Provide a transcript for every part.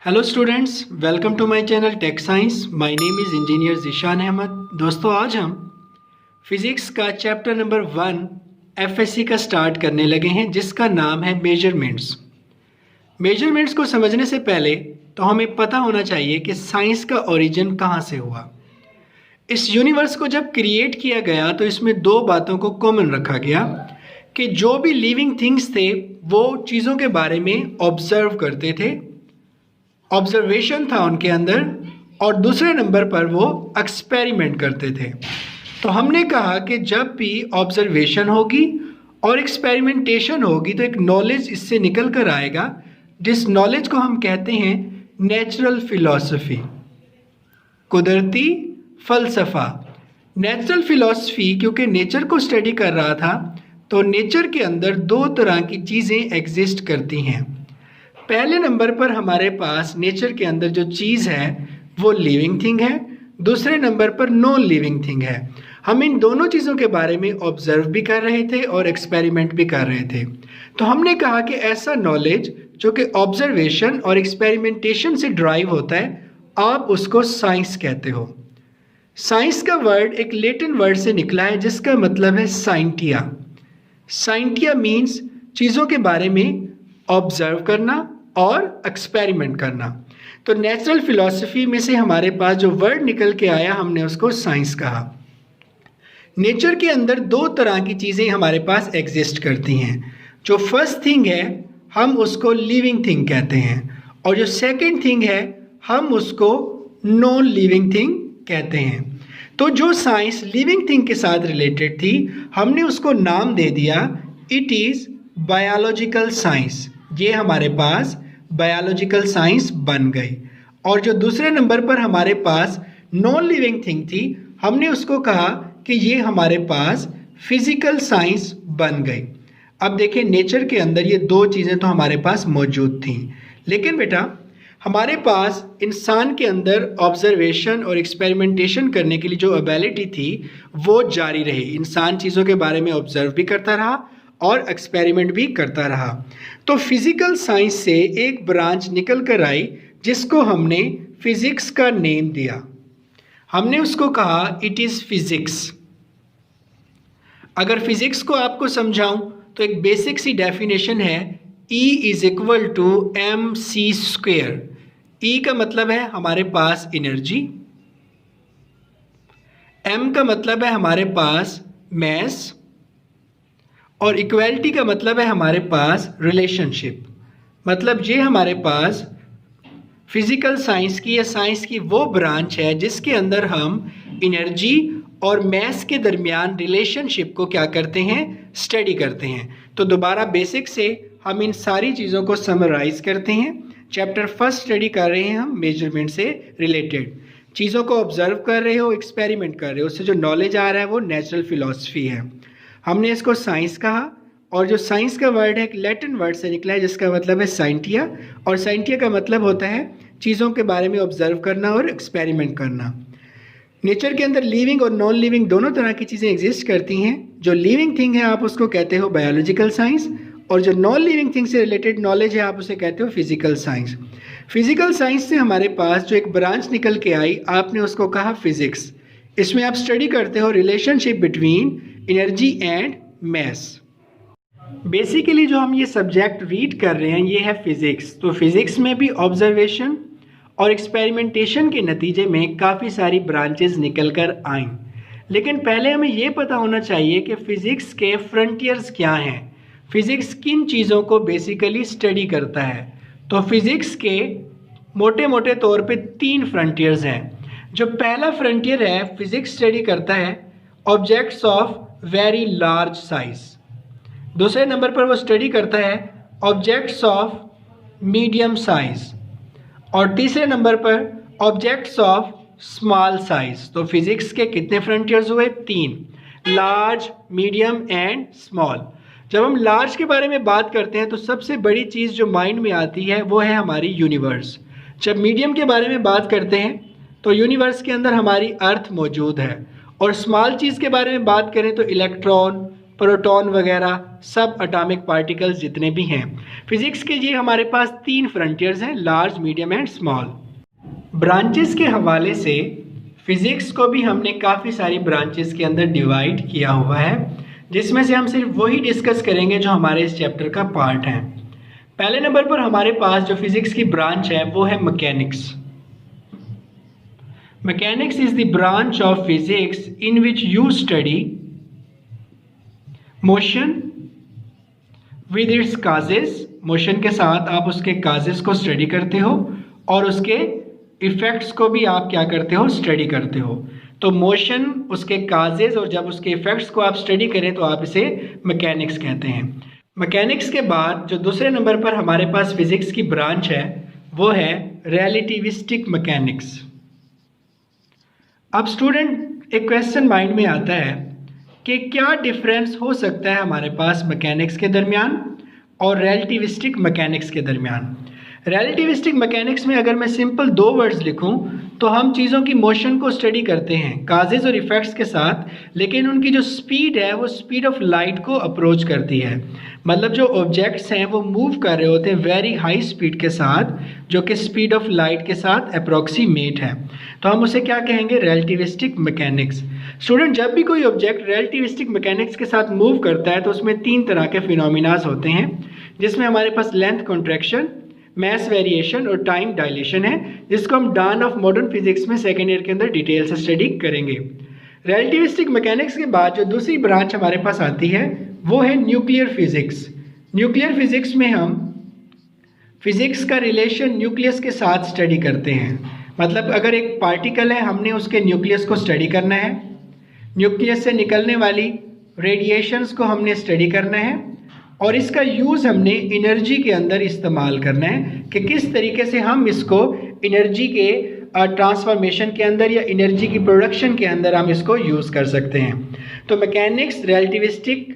Hello students, welcome to my channel Tech Science. My name is engineer Zeeshan Ahmed. दोस्तों, आज हम physics का chapter number 1 FSc का start करने लगे हैं, जिसका नाम है मेजरमेंट्स। मेजरमेंट्स को समझने से पहले तो हमें पता होना चाहिए कि साइंस का ओरिजिन कहाँ से हुआ। इस यूनिवर्स को जब क्रिएट किया गया तो इसमें दो बातों को कॉमन रखा गया कि जो भी लिविंग थिंग्स थे वो चीज़ों के बारे में ऑब्जर्व करते थे, ऑब्जर्वेशन था उनके अंदर, और दूसरे नंबर पर वो एक्सपेरिमेंट करते थे। तो हमने कहा कि जब भी ऑब्जर्वेशन होगी और एक्सपेरिमेंटेशन होगी तो एक नॉलेज इससे निकल कर आएगा, जिस नॉलेज को हम कहते हैं नेचुरल फिलॉसफी, कुदरती फ़लसफ़ा। नेचुरल फिलॉसफी क्योंकि नेचर को स्टडी कर रहा था, तो नेचर के अंदर दो तरह की चीज़ें एग्जिस्ट करती हैं। पहले नंबर पर हमारे पास नेचर के अंदर जो चीज़ है वो लिविंग थिंग है, दूसरे नंबर पर नॉन लिविंग थिंग है। हम इन दोनों चीज़ों के बारे में ऑब्जर्व भी कर रहे थे और एक्सपेरिमेंट भी कर रहे थे। तो हमने कहा कि ऐसा नॉलेज जो कि ऑब्जर्वेशन और एक्सपेरिमेंटेशन से ड्राइव होता है, आप उसको साइंस कहते हो। साइंस का वर्ड एक लैटिन वर्ड से निकला है जिसका मतलब है साइंटिया। साइंटिया मीन्स चीज़ों के बारे में ऑब्जर्व करना और एक्सपेरिमेंट करना। तो नेचुरल फिलॉसफी में से हमारे पास जो वर्ड निकल के आया, हमने उसको साइंस कहा। नेचर के अंदर दो तरह की चीज़ें हमारे पास एग्जिस्ट करती हैं। जो फर्स्ट थिंग है हम उसको लिविंग थिंग कहते हैं, और जो सेकंड थिंग है हम उसको नॉन लिविंग थिंग कहते हैं। तो जो साइंस लिविंग थिंग के साथ रिलेटेड थी, हमने उसको नाम दे दिया इट इज़ बायोलॉजिकल साइंस। ये हमारे पास बायोलॉजिकल साइंस बन गई। और जो दूसरे नंबर पर हमारे पास नॉन लिविंग थिंग थी, हमने उसको कहा कि ये हमारे पास फिजिकल साइंस बन गई। अब देखिए, नेचर के अंदर ये दो चीज़ें तो हमारे पास मौजूद थी, लेकिन बेटा हमारे पास इंसान के अंदर ऑब्जर्वेशन और एक्सपेरिमेंटेशन करने के लिए जो एबिलिटी थी वो जारी रही। इंसान चीज़ों के बारे में ऑब्जर्व भी करता रहा और एक्सपेरिमेंट भी करता रहा। तो फिज़िकल साइंस से एक ब्रांच निकल कर आई जिसको हमने फिज़िक्स का नेम दिया। हमने उसको कहा इट इज़ फिज़िक्स। अगर फिज़िक्स को आपको समझाऊं तो एक बेसिक सी डेफिनेशन है E is equal to mc²। E का मतलब है हमारे पास एनर्जी, M का मतलब है हमारे पास मैस, और इक्वलिटी का मतलब है हमारे पास रिलेशनशिप। मतलब ये हमारे पास फिज़िकल साइंस की या साइंस की वो ब्रांच है जिसके अंदर हम एनर्जी और मैस के दरमियान रिलेशनशिप को क्या करते हैं, स्टडी करते हैं। तो दोबारा बेसिक से हम इन सारी चीज़ों को समराइज़ करते हैं। चैप्टर फर्स्ट स्टडी कर रहे हैं हम मेजरमेंट से रिलेटेड। चीज़ों को ऑब्जर्व कर रहे हो, एक्सपेरिमेंट कर रहे हो, उससे जो नॉलेज आ रहा है वो नेचुरल फिलॉसफी है। हमने इसको साइंस कहा, और जो साइंस का वर्ड है एक लैटिन वर्ड से निकला है जिसका मतलब है साइंटिया, और साइंटिया का मतलब होता है चीज़ों के बारे में ऑब्जर्व करना और एक्सपेरिमेंट करना। नेचर के अंदर लिविंग और नॉन लिविंग दोनों तरह की चीज़ें एग्जिस्ट करती हैं। जो लिविंग थिंग है आप उसको कहते हो बायोलॉजिकल साइंस, और जो नॉन लिविंग थिंग से रिलेटेड नॉलेज है आप उसे कहते हो फिजिकल साइंस। फिजिकल साइंस से हमारे पास जो एक ब्रांच निकल के आई, आपने उसको कहा फिजिक्स। इसमें आप स्टडी करते हो relationship between energy and mess. Basically जो हम ये सब्जेक्ट रीड कर रहे हैं ये है फिज़िक्स। तो फिज़िक्स में भी ऑब्जर्वेशन और एक्सपेरिमेंटेशन के नतीजे में काफ़ी सारी ब्रांचेस निकल कर आईं। लेकिन पहले हमें ये पता होना चाहिए कि फ़िज़िक्स के फ्रंटियर्स क्या हैं, फ़िज़िक्स किन चीज़ों को बेसिकली स्टडी करता है। तो फिज़िक्स के मोटे मोटे तौर पे 3 फ्रंटियर्स हैं। जो पहला फ्रंटियर है, फिज़िक्स स्टडी करता है objects of very large size. दूसरे नंबर पर वो स्टडी करता है ऑब्जेक्ट्स ऑफ मीडियम साइज, और तीसरे नंबर पर ऑब्जेक्ट्स ऑफ स्मॉल साइज। तो फिजिक्स के कितने फ्रंटियर्स हुए? 3, लार्ज, मीडियम एंड स्मॉल। जब हम लार्ज के बारे में बात करते हैं तो सबसे बड़ी चीज़ जो माइंड में आती है वो है हमारी यूनिवर्स। जब मीडियम के बारे में बात करते हैं तो यूनिवर्स के अंदर हमारी अर्थ मौजूद है, और स्मॉल चीज़ के बारे में बात करें तो इलेक्ट्रॉन, प्रोटॉन वगैरह, सब एटॉमिक पार्टिकल्स जितने भी हैं। फिजिक्स के जी हमारे पास 3 फ्रंटियर्स हैं, large, medium and small. Branches के हवाले से फिजिक्स को भी हमने काफ़ी सारी ब्रांचेस के अंदर डिवाइड किया हुआ है, जिसमें से हम सिर्फ वही डिस्कस करेंगे जो हमारे इस चैप्टर का पार्ट है। पहले नंबर पर हमारे पास जो फिजिक्स की ब्रांच है वो है mechanics. Mechanics is the branch of physics in which you study motion with its causes. Motion के साथ आप उसके काजेस को स्टडी करते हो और उसके इफेक्ट्स को भी आप क्या करते हो, स्टडी करते हो। तो मोशन, उसके काजेस और जब उसके इफेक्ट्स को आप स्टडी करें तो आप इसे मैकेनिक्स कहते हैं। मैकेनिक्स के बाद जो दूसरे नंबर पर हमारे पास फिजिक्स की ब्रांच है वो है रिलेटिविस्टिक मैकेनिक्स। अब स्टूडेंट, एक क्वेश्चन माइंड में आता है कि क्या डिफरेंस हो सकता है हमारे पास मैकेनिक्स के दरमियान और रिलेटिविस्टिक मैकेनिक्स के दरमियान। रिलेटिविस्टिक मैकेनिक्स में अगर मैं सिंपल 2 वर्ड्स लिखूं तो हम चीज़ों की मोशन को स्टडी करते हैं काजेज और इफेक्ट्स के साथ, लेकिन उनकी जो स्पीड है वो स्पीड ऑफ लाइट को अप्रोच करती है। मतलब जो ऑब्जेक्ट्स हैं वो मूव कर रहे होते हैं वेरी हाई स्पीड के साथ, जो कि स्पीड ऑफ लाइट के साथ अप्रोक्सीमेट है। तो हम उसे क्या कहेंगे, रिलेटिविस्टिक मैकेनिक्स। स्टूडेंट, जब भी कोई ऑब्जेक्ट रिलेटिविस्टिक मैकेनिक्स के साथ मूव करता है तो उसमें 3 तरह के फिनोमिनास होते हैं, जिसमें हमारे पास लेंथ कॉन्ट्रैक्शन, मैस वेरिएशन और टाइम डायलेशन है, जिसको हम डान ऑफ मॉडर्न फिजिक्स में सेकेंड ईयर के अंदर डिटेल से स्टडी करेंगे। रिलेटिविस्टिक मैकेनिक्स के बाद जो दूसरी ब्रांच हमारे पास आती है वो है न्यूक्लियर फिजिक्स। न्यूक्लियर फिजिक्स में हम फिजिक्स का रिलेशन न्यूक्लियस के साथ स्टडी करते हैं। मतलब अगर एक पार्टिकल है, हमने उसके न्यूक्लियस को स्टडी करना है, न्यूक्लियस से निकलने वाली रेडिएशंस को हमने स्टडी करना है और इसका यूज़ हमने एनर्जी के अंदर इस्तेमाल करना है कि किस तरीके से हम इसको एनर्जी के ट्रांसफॉर्मेशन के अंदर या एनर्जी की प्रोडक्शन के अंदर हम इसको यूज़ कर सकते हैं। तो मैकेनिक्स, रिलेटिविस्टिक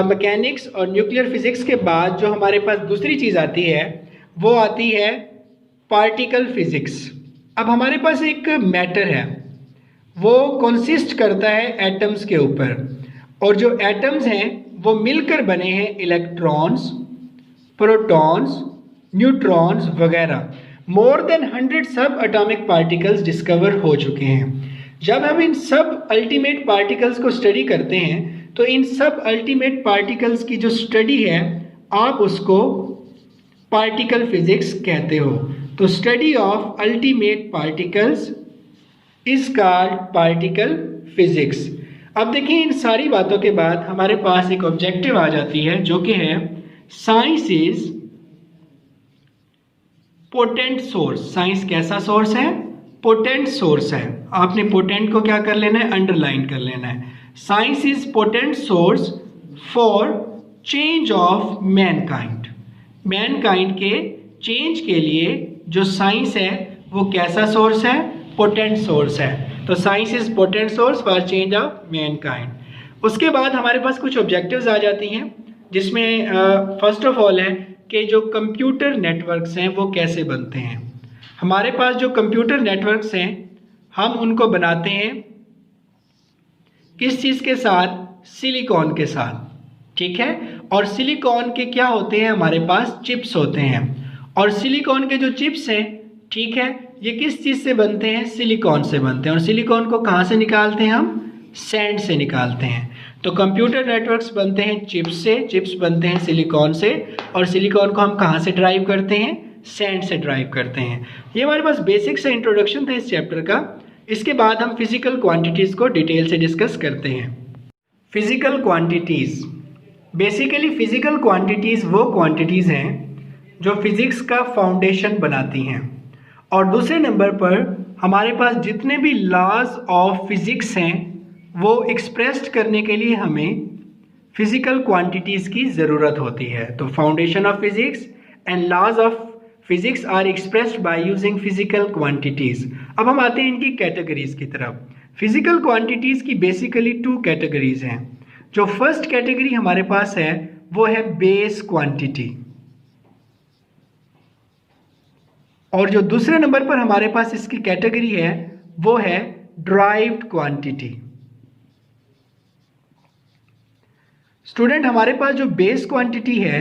मैकेनिक्स और न्यूक्लियर फिजिक्स के बाद जो हमारे पास दूसरी चीज़ आती है वो आती है पार्टिकल फिजिक्स। अब हमारे पास एक मैटर है, वो कंसिस्ट करता है एटम्स के ऊपर, और जो एटम्स हैं वो मिलकर बने हैं इलेक्ट्रॉन्स, प्रोटॉन्स, न्यूट्रॉन्स वगैरह। मोर देन 100 सब एटॉमिक पार्टिकल्स डिस्कवर हो चुके हैं। जब हम इन सब अल्टीमेट पार्टिकल्स को स्टडी करते हैं तो इन सब अल्टीमेट पार्टिकल्स की जो स्टडी है आप उसको पार्टिकल फिजिक्स कहते हो। तो study of ultimate particles is called particle physics. अब देखिए, इन सारी बातों के बाद हमारे पास एक ऑब्जेक्टिव आ जाती है जो कि है science is potent source. Science कैसा सोर्स है, पोटेंट सोर्स है। आपने पोटेंट को क्या कर लेना है, अंडरलाइन कर लेना है। Science is potent source for change of Mankind. Mankind के चेंज के लिए जो साइंस है वो कैसा सोर्स है, पोटेंट सोर्स है। तो science is potent source for change of Mankind. उसके बाद हमारे पास कुछ ऑब्जेक्टिव्स आ जाती हैं, जिसमें फर्स्ट ऑफ ऑल है कि जो कंप्यूटर नेटवर्क्स हैं वो कैसे बनते हैं। हमारे पास जो कंप्यूटर नेटवर्क्स हैं हम उनको बनाते हैं किस चीज़ के साथ, सिलिकॉन के साथ, ठीक है। और सिलिकॉन के क्या होते हैं, हमारे पास चिप्स होते हैं। और सिलिकॉन के जो चिप्स हैं, ठीक है, ये किस चीज़ से बनते हैं, सिलिकॉन से बनते हैं। और सिलिकॉन को कहाँ से निकालते हैं हम, सैंड से निकालते हैं। तो कंप्यूटर नेटवर्क्स बनते हैं चिप्स से, चिप्स बनते हैं सिलिकॉन से, और सिलिकॉन को हम कहाँ से ड्राइव करते हैं, सैंड से ड्राइव करते हैं। ये हमारे पास बेसिक से इंट्रोडक्शन था इस चैप्टर का। इसके बाद हम फिजिकल क्वांटिटीज़ को डिटेल से डिस्कस करते हैं। Physical quantities, basically physical quantities वो क्वांटिटीज़ हैं जो फिज़िक्स का फाउंडेशन बनाती हैं। और दूसरे नंबर पर हमारे पास जितने भी लॉज ऑफ फिज़िक्स हैं वो एक्सप्रेस्ड करने के लिए हमें फिजिकल क्वांटिटीज़ की ज़रूरत होती है। तो foundation of physics and laws of physics are expressed by using physical quantities. अब हम आते हैं इनकी कैटेगरीज की तरफ। फिजिकल क्वांटिटीज़ की बेसिकली 2 कैटेगरीज हैं। जो फर्स्ट कैटेगरी हमारे पास है वो है बेस क्वांटिटी, और जो दूसरे नंबर पर हमारे पास इसकी कैटेगरी है वो है ड्राइव्ड क्वांटिटी। स्टूडेंट हमारे पास जो बेस क्वांटिटी है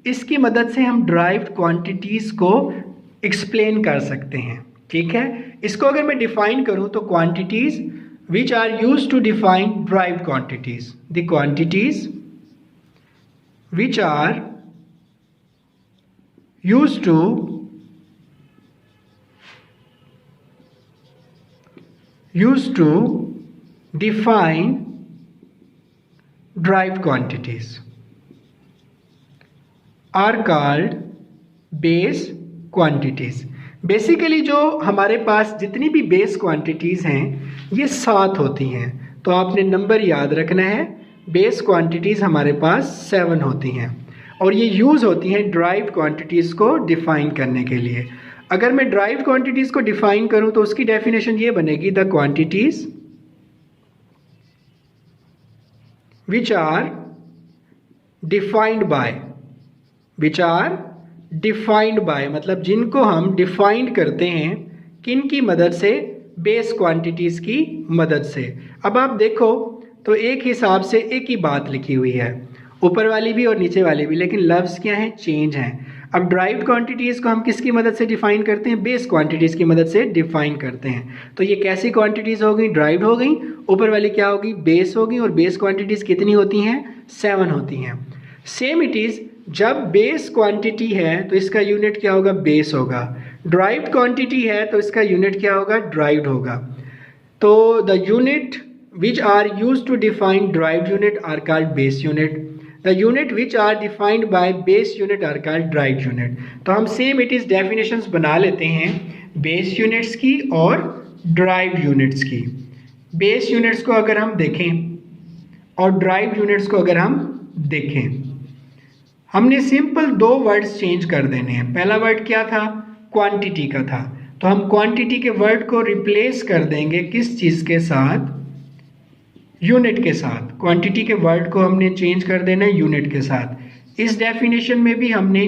इसकी मदद से हम ड्राइव्ड क्वांटिटीज़ को एक्सप्लेन कर सकते हैं, ठीक है। इसको अगर मैं डिफाइन करूं तो quantities which are used to define derived quantities, the quantities which are used to define derived quantities are called base quantities। Basically जो हमारे पास जितनी भी बेस क्वांटिटीज़ हैं ये 7 होती हैं, तो आपने नंबर याद रखना है। बेस क्वांटिटीज़ हमारे पास 7 होती हैं और ये यूज़ होती हैं ड्राइव्ड क्वांटिटीज़ को डिफ़ाइन करने के लिए। अगर मैं ड्राइव्ड क्वांटिटीज़ को डिफ़ाइन करूं तो उसकी डेफिनेशन ये बनेगी, the quantities which are defined by मतलब जिनको हम डिफाइंड करते हैं किन की मदद से, बेस क्वांटिटीज़ की मदद से। अब आप देखो तो एक हिसाब से एक ही बात लिखी हुई है, ऊपर वाली भी और नीचे वाली भी, लेकिन लफ्ज़ क्या हैं, चेंज हैं। अब ड्राइव्ड क्वांटिटीज़ को हम किसकी मदद से डिफाइन करते हैं, बेस क्वांटिटीज़ की मदद से डिफाइन करते हैं। तो ये कैसी क्वांटिटीज़ हो गई, ड्राइव्ड हो गई, ऊपर वाली क्या होगी, बेस होगी, और बेस क्वांटिटीज़ कितनी होती हैं, 7 होती हैं। सेम इट इज़, जब बेस क्वांटिटी है तो इसका यूनिट क्या होगा, बेस होगा। ड्राइव्ड क्वांटिटी है तो इसका यूनिट क्या होगा, ड्राइव्ड होगा। तो the unit which are used to define derived unit are called base unit. The unit which are defined by base unit are called derived unit। तो हम सेम इट इज डेफिनेशंस बना लेते हैं base units की और derived units की। Base units को अगर हम देखें और derived यूनिट्स को अगर हम देखें, हमने सिंपल 2 वर्ड्स चेंज कर देने हैं। पहला वर्ड क्या था, क्वांटिटी का था, तो हम क्वांटिटी के वर्ड को रिप्लेस कर देंगे किस चीज़ के साथ, यूनिट के साथ। क्वांटिटी के वर्ड को हमने चेंज कर देना है यूनिट के साथ। इस डेफिनेशन में भी हमने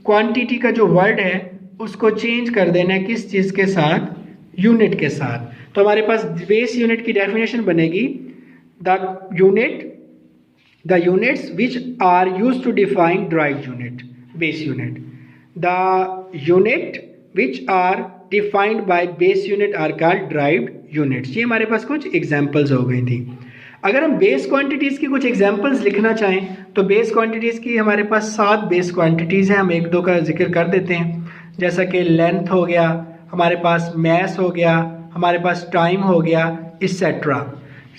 क्वांटिटी का जो वर्ड है उसको चेंज कर देना है किस चीज़ के साथ, यूनिट के साथ। तो हमारे पास बेस यूनिट की डेफिनेशन बनेगी, the units which are used to define derived unit, base unit. The unit which are defined by base unit are called derived units. ये हमारे पास कुछ एग्जांपल्स हो गई थी। अगर हम बेस क्वांटिटीज़ की कुछ एग्जांपल्स लिखना चाहें तो बेस क्वांटिटीज़ की हमारे पास 7 बेस क्वांटिटीज़ हैं, हम 1-2 का जिक्र कर देते हैं। जैसा कि लेंथ हो गया, हमारे पास मैस हो गया, हमारे पास टाइम हो गया, इसेट्रा।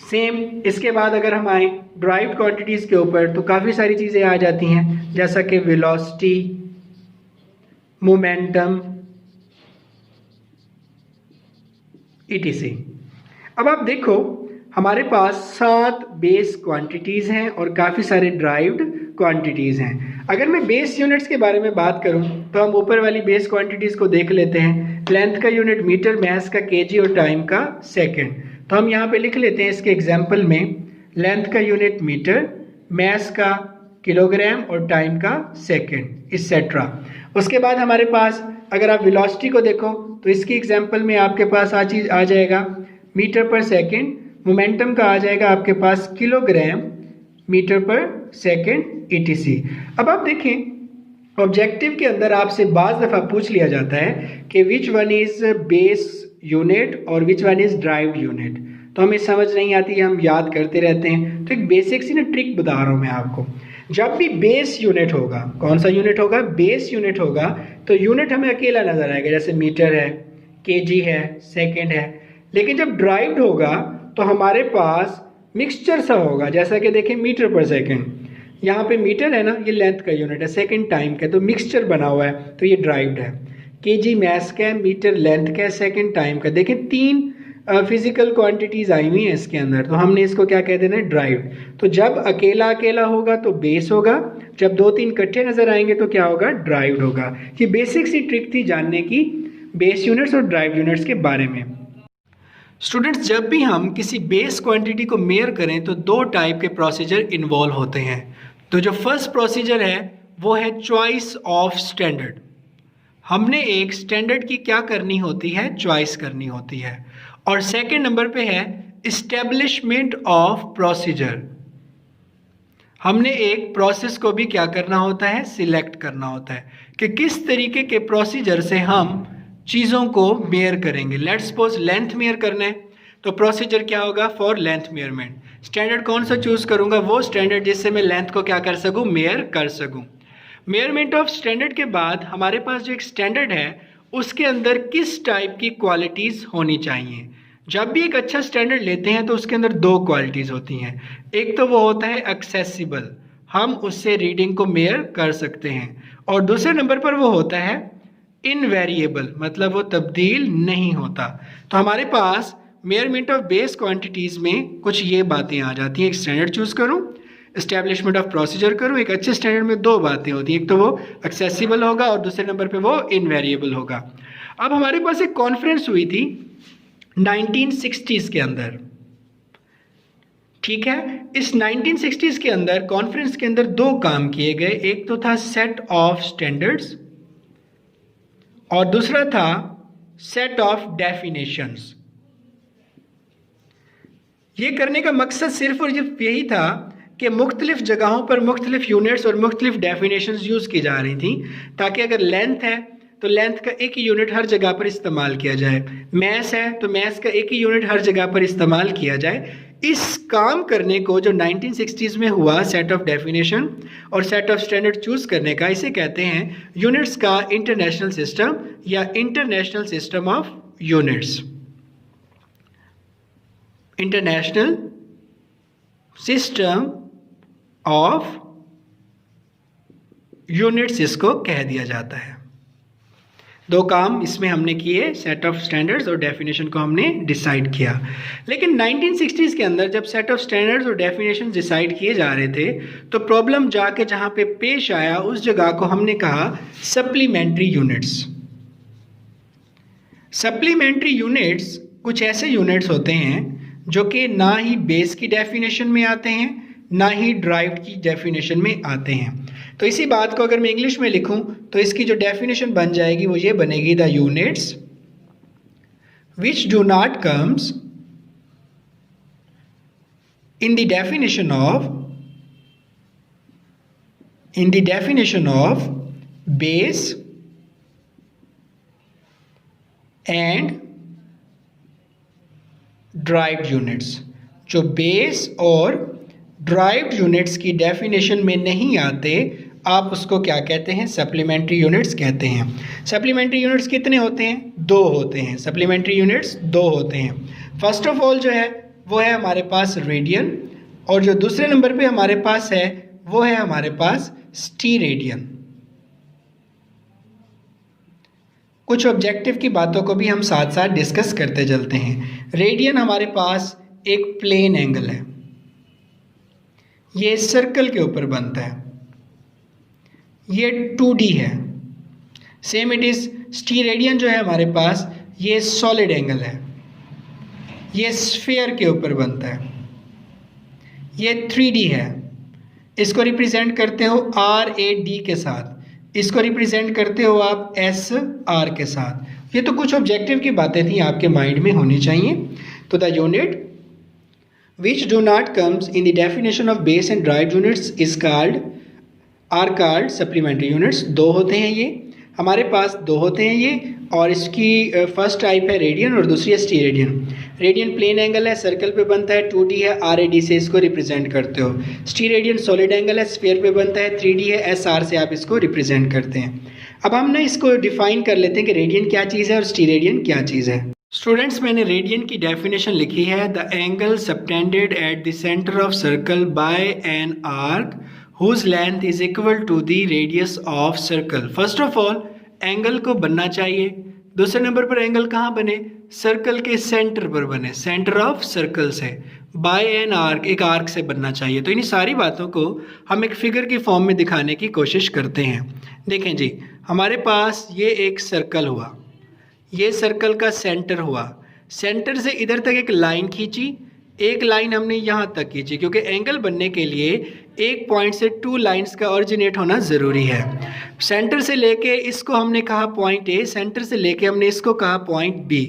सेम इसके बाद अगर हम आए ड्राइव्ड क्वांटिटीज़ के ऊपर तो काफ़ी सारी चीज़ें आ जाती हैं, जैसा कि वेलोसिटी, मोमेंटम, etc। अब आप देखो हमारे पास 7 बेस क्वांटिटीज़ हैं और काफ़ी सारे ड्राइव्ड क्वांटिटीज़ हैं। अगर मैं बेस यूनिट्स के बारे में बात करूं तो हम ऊपर वाली बेस क्वांटिटीज़ को देख लेते हैं। लेंथ का यूनिट मीटर, मैस का केजी और टाइम का सेकंड। तो हम यहाँ पे लिख लेते हैं इसके एग्जांपल में, लेंथ का यूनिट मीटर, मैस का किलोग्राम और टाइम का सेकंड, इसेट्रा। उसके बाद हमारे पास अगर आप वेलोसिटी को देखो तो इसकी एग्जांपल में आपके पास आ जाएगा मीटर पर सेकंड, मोमेंटम का आ जाएगा आपके पास किलोग्राम मीटर पर सेकंड, etc। अब आप देखें ऑब्जेक्टिव के अंदर आपसे बाज़ दफ़ा पूछ लिया जाता है कि which one is base unit और which one is derived unit. तो हमें समझ नहीं आती, हम याद करते रहते हैं। तो एक बेसिक सी ना ट्रिक बता रहा हूँ मैं आपको। जब भी बेस यूनिट होगा, कौन सा यूनिट होगा, बेस यूनिट होगा, तो यूनिट हमें अकेला नजर आएगा, जैसे मीटर है, केजी है, सेकंड है। लेकिन जब ड्राइव्ड होगा तो हमारे पास मिक्सचर सा होगा, जैसा कि देखें मीटर पर सेकंड, यहाँ पे मीटर है ना, ये लेंथ का यूनिट है, सेकंड टाइम का, तो मिक्सचर बना हुआ है, तो ये ड्राइव्ड है। केजी मैस का है, मीटर लेंथ का है, सेकंड टाइम का। देखें 3 फिजिकल क्वांटिटीज़ आई हुई हैं इसके अंदर, तो हमने इसको क्या कह देना है, ड्राइव्ड। तो जब अकेला अकेला होगा तो बेस होगा, जब 2-3 इकट्ठे नजर आएंगे तो क्या होगा, ड्राइव्ड होगा। ये बेसिक सी ट्रिक थी जानने की बेस यूनिट्स और ड्राइव्ड यूनिट्स के बारे में। स्टूडेंट्स, जब भी हम किसी बेस क्वांटिटी को मेयर करें तो 2 टाइप के प्रोसीजर इन्वॉल्व होते हैं। तो जो फर्स्ट प्रोसीजर है वो है चॉइस ऑफ स्टैंडर्ड। हमने एक स्टैंडर्ड की क्या करनी होती है, चॉइस करनी होती है। और सेकंड नंबर पे है इस्टेब्लिशमेंट ऑफ प्रोसीजर। हमने एक प्रोसेस को भी क्या करना होता है, सिलेक्ट करना होता है कि किस तरीके के प्रोसीजर से हम चीज़ों को मेयर करेंगे। लेट्स सपोज लेंथ मेयर करना है तो प्रोसीजर क्या होगा, फॉर लेंथ मेयरमेंट। स्टैंडर्ड कौन सा चूज़ करूँगा, वो स्टैंडर्ड जिससे मैं लेंथ को क्या कर सकूँ, मेयर कर सकूँ। मेयरमेंट ऑफ स्टैंडर्ड के बाद हमारे पास जो एक स्टैंडर्ड है उसके अंदर किस टाइप की क्वालिटीज़ होनी चाहिए। जब भी एक अच्छा स्टैंडर्ड लेते हैं तो उसके अंदर दो क्वालिटीज़ होती हैं। एक तो वो होता है एक्सेसिबल, हम उससे रीडिंग को मेयर कर सकते हैं, और दूसरे नंबर पर वो होता है इनवेरिएबल, मतलब वो तब्दील नहीं होता। तो हमारे पास मेयरमेंट ऑफ बेस क्वांटिटीज़ में कुछ ये बातें आ जाती हैं। एक स्टैंडर्ड चूज़ करूँ, इस्टेब्लिशमेंट ऑफ प्रोसीजर करूँ। एक अच्छे स्टैंडर्ड में दो बातें होती हैं, एक तो वो एक्सेसिबल होगा और दूसरे नंबर पे वो इनवेरिएबल होगा। अब हमारे पास एक कॉन्फ्रेंस हुई थी 1960s के अंदर, ठीक है। इस 1960s के अंदर कॉन्फ्रेंस के अंदर दो काम किए गए, एक तो था सेट ऑफ स्टैंडर्ड्स और दूसरा था सेट ऑफ डेफिनेशंस। ये करने का मकसद सिर्फ और सिर्फ यही था कि मुख्तलिफ जगहों पर मुख्तलिफ यूनिट्स और मुख्तलिफ डेफिनेशंस यूज़ की जा रही थी, ताकि अगर लेंथ है तो लेंथ का एक ही यूनिट हर जगह पर इस्तेमाल किया जाए, मैस है तो मैस का एक ही यूनिट हर जगह पर इस्तेमाल किया जाए। इस काम करने को जो 1960s में हुआ, सेट ऑफ डेफिनेशन और सेट ऑफ स्टैंडर्ड चूज़ करने का, इसे कहते हैं यूनिट्स का इंटरनेशनल सिस्टम या international system of units. International system of units इसको कह दिया जाता है। दो काम इसमें हमने किए, सेट ऑफ स्टैंडर्ड्स और डेफिनेशन को हमने डिसाइड किया। लेकिन 1960s के अंदर जब सेट ऑफ स्टैंडर्ड्स और डेफिनेशन डिसाइड किए जा रहे थे तो प्रॉब्लम जाके जहाँ पे पेश आया उस जगह को हमने कहा सप्लीमेंट्री यूनिट्स। सप्लीमेंट्री यूनिट्स कुछ ऐसे यूनिट्स होते हैं जो कि ना ही बेस की डेफिनेशन में आते हैं ना ही ड्राइव्ड की डेफिनेशन में आते हैं। तो इसी बात को अगर मैं इंग्लिश में लिखूं तो इसकी जो डेफिनेशन बन जाएगी वो ये बनेगी, the units which do not comes in the definition of base and derived units. जो बेस और ड्राइव्ड यूनिट्स की डेफिनेशन में नहीं आते, आप उसको क्या कहते हैं, सप्लीमेंट्री यूनिट्स कहते हैं। सप्लीमेंट्री यूनिट्स कितने होते हैं, दो होते हैं। सप्लीमेंट्री यूनिट्स दो होते हैं। फर्स्ट ऑफ ऑल जो है वो है हमारे पास रेडियन, और जो दूसरे नंबर पे हमारे पास है वो है हमारे पास स्टीरेडियन। कुछ ऑब्जेक्टिव की बातों को भी हम साथ साथ डिस्कस करते चलते हैं। रेडियन हमारे पास एक प्लेन एंगल है, ये सर्कल के ऊपर बनता है, ये 2D है। सेम इट इज स्टीरेडियन जो है हमारे पास, ये सॉलिड एंगल है, ये स्फीयर के ऊपर बनता है, ये 3D है। इसको रिप्रेजेंट करते हो RAD के साथ, इसको रिप्रेजेंट करते हो आप SR के साथ। ये तो कुछ ऑब्जेक्टिव की बातें थी, आपके माइंड में होनी चाहिए। तो the unit which do not comes in the definition of base and derived units are called supplementary units। दो होते हैं ये हमारे पास, दो होते हैं ये, और इसकी फर्स्ट टाइप है रेडियन और दूसरी है स्टीरेडियन। रेडियन प्लेन एंगल है, सर्कल पे बनता है, 2D है, RAD से इसको रिप्रेजेंट करते हो। स्टीरेडियन सॉलिड एंगल है, स्फीयर पे बनता है, 3D है, SR से आप इसको रिप्रेजेंट करते हैं। अब हम ना इसको डिफाइन कर लेते हैं कि रेडियन क्या चीज़ है और स्टीरेडियन क्या चीज़ है। स्टूडेंट्स, मैंने रेडियन की डेफिनेशन लिखी है, the angle subtended at the centre of circle by an arc whose length is equal to the radius of circle. First of all angle को बनना चाहिए, दूसरे नंबर पर एंगल कहाँ बने, सर्कल के सेंटर पर बने, सेंटर ऑफ सर्कल से, बाय एन आर्क, एक आर्क से बनना चाहिए। तो इन सारी बातों को हम एक फिगर की फॉर्म में दिखाने की कोशिश करते हैं। देखें जी, हमारे पास ये एक सर्कल हुआ, ये सर्कल का सेंटर हुआ, सेंटर से इधर तक एक लाइन खींची, एक लाइन हमने यहाँ तक खींची, क्योंकि एंगल बनने के लिए एक पॉइंट से 2 लाइंस का ऑरिजिनेट होना ज़रूरी है। सेंटर से लेके इसको हमने कहा पॉइंट ए, सेंटर से लेके हमने इसको कहा पॉइंट बी।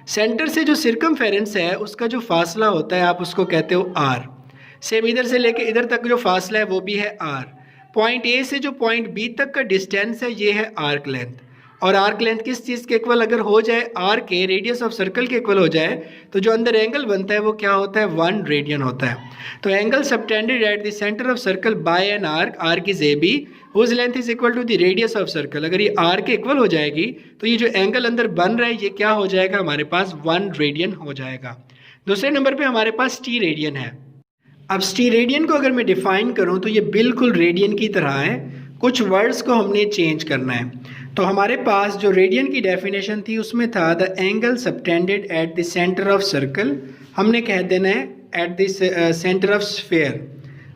सेंटर से जो सर्कमफेरेंस है उसका जो फासला होता है आप उसको कहते हो आर। सेम इधर से लेके इधर तक जो फासला है वो भी है r। पॉइंट ए से जो पॉइंट बी तक का डिस्टेंस है ये है आर्क लेंथ। और आर्क लेंथ किस चीज़ के इक्वल अगर हो जाए, आर के रेडियस ऑफ सर्कल के इक्वल हो जाए, तो जो अंदर एंगल बनता है वो क्या होता है, 1 रेडियन होता है। तो angle subtended at the centre of circle by an arc, arc is A B whose length is equal to the radius of circle. अगर ये आर के इक्वल हो जाएगी तो ये जो एंगल अंदर बन रहा है ये क्या हो जाएगा, हमारे पास 1 रेडियन हो जाएगा। दूसरे नंबर पे हमारे पास टी रेडियन है। अब टी रेडियन को अगर मैं डिफाइन करूं तो ये बिल्कुल रेडियन की तरह है, कुछ वर्ड्स को हमने चेंज करना है। तो हमारे पास जो रेडियन की डेफिनेशन थी उसमें था the angle subtended at the centre of circle, हमने कह देना है at the centre of sphere.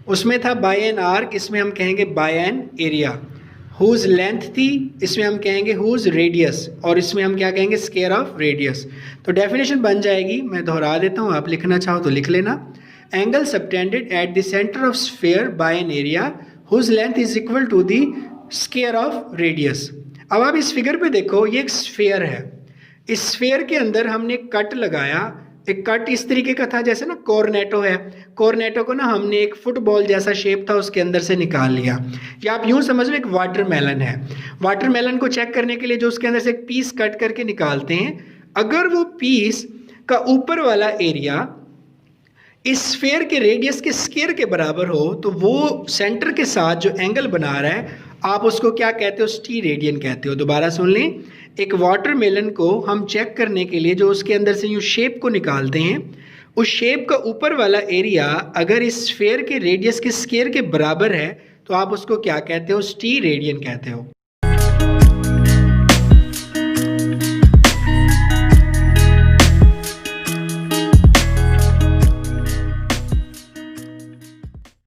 उसमें था बाय एन आर्क, इसमें हम कहेंगे by an area. Whose length थी, इसमें हम कहेंगे हुज रेडियस, और इसमें हम क्या कहेंगे, स्क्वायर ऑफ रेडियस। तो डेफिनेशन बन जाएगी, मैं दोहरा देता हूँ, आप लिखना चाहो तो लिख लेना। Angle subtended at the centre of sphere by an area whose length is equal to the square of radius. अब आप इस फिगर पे देखो, ये एक स्फीयर है। इस स्फीयर के अंदर हमने कट लगाया, एक कट इस तरीके का था जैसे ना कॉर्नेटो है, कॉर्नेटो को ना हमने एक फुटबॉल जैसा शेप था उसके अंदर से निकाल लिया। या आप यूं समझ लो एक वाटरमेलन है, वाटरमेलन को चेक करने के लिए जो उसके अंदर से एक पीस कट करके निकालते हैं, अगर वो पीस का ऊपर वाला एरिया इस स्फीयर के रेडियस के स्क्वायर के बराबर हो तो वो सेंटर के साथ जो एंगल बना रहा है आप उसको क्या कहते हो, टी रेडियन कहते हो। दोबारा सुन लें, एक वाटरमेलन को हम चेक करने के लिए जो उसके अंदर से यूँ शेप को निकालते हैं, उस शेप का ऊपर वाला एरिया अगर इस स्फीयर के रेडियस के स्क्वायर के बराबर है तो आप उसको क्या कहते हो, टी रेडियन कहते हो।